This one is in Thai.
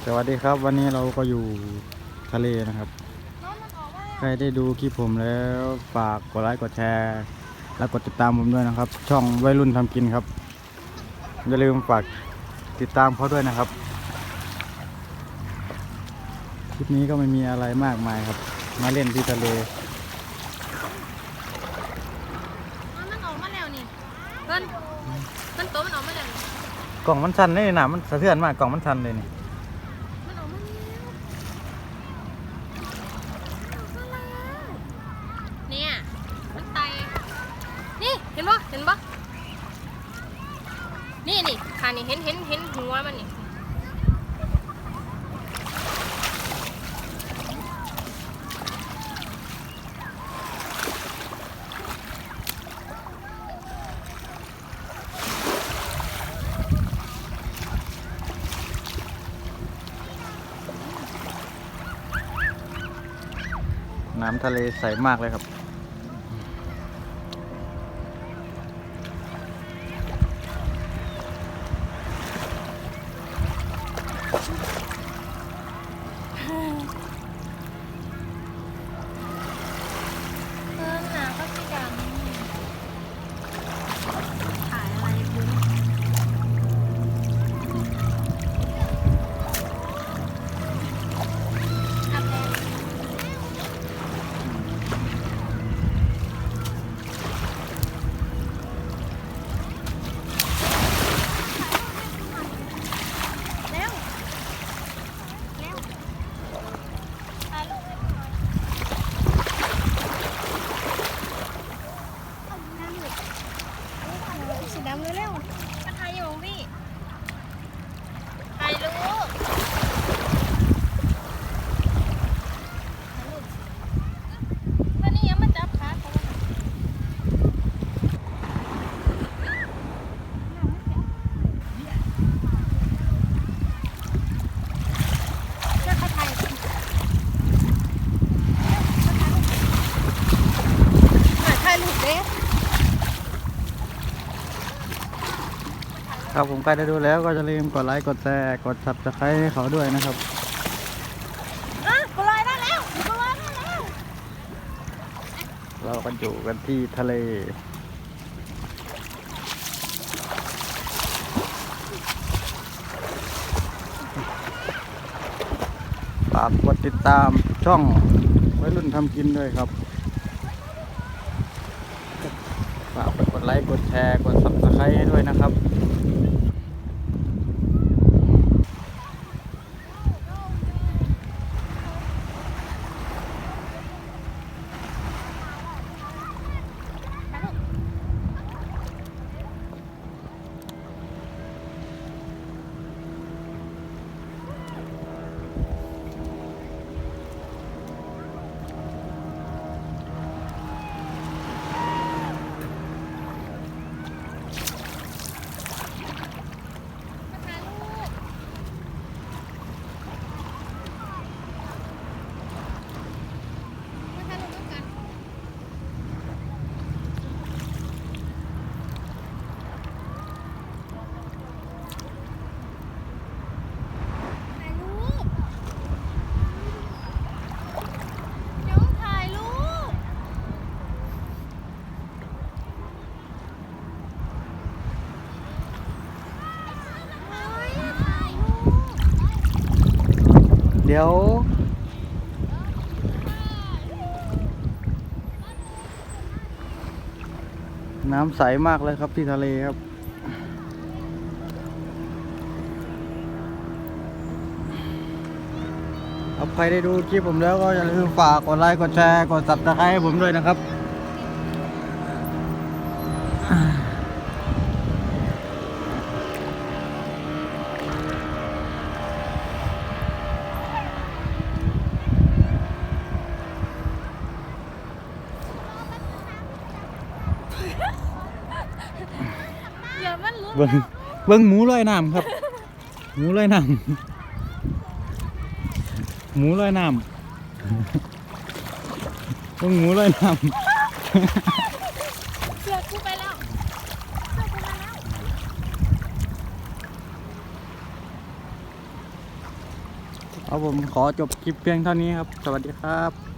สวัสดีครับวันนี้เราก็อยู่ทะเลนะครับใครได้ดูคลิปผมแล้วฝากกดไลค์กดแชร์และกดติดตามผมด้วยนะครับช่องวัยรุ่นทำกินครับอย่าลืมฝากติดตามเขาด้วยนะครับคลิปนี้ก็ไม่มีอะไรมากมายครับมาเล่นที่ทะเลมันออกมาแล้วนี่เพิ่นตัวมันออกมาแล้วกล่องมันชันเลยนะมันสะเทือนมากกล่องมันชันเลยนี่มันออกมาแล้วเนี่ยมันไตนี่เห็นปะนี่ค่ะนี่เห็นหัวมันนี่น้ำทะเลใสมากเลยครับหนาก็สีดำขายอะไรบุญสีดำเร็วมาถ่ายอยู่พี่ถ่ายลูกวันนี้ยังมาจับขาเขาเจ้าเขาถ่ายถ่ายลูกเด้ครับผมใครได้ดูแล้วก็จะลืมกดไลค์กดแชร์กด Subscribe ให้เขาด้วยนะครับกูลอยได้แล้วเราก็อยู่กันที่ทะเลฝากกดติดตามช่องวัยรุ่นทำกินด้วยครับฝากไปกดไลค์กดแชร์กด Subscribe ให้ด้วยนะครับเดี๋ยวน้ำใสมากเลยครับที่ทะเลครับใครได้ดูคลิปผมแล้วก็อย่าลืมฝากกดไลค์กดแชร์กด Subscribe ให้ผมด้วยนะครับเบิ้งหมูลอยน้ำครับหมูลอยน้ำหมูลอยน้ำเบิ้งหมูลอยน้ำเสือกูไปแล้ว เ เอาผมขอจบคลิปเพียงเท่านี้ครับ สวัสดีครับ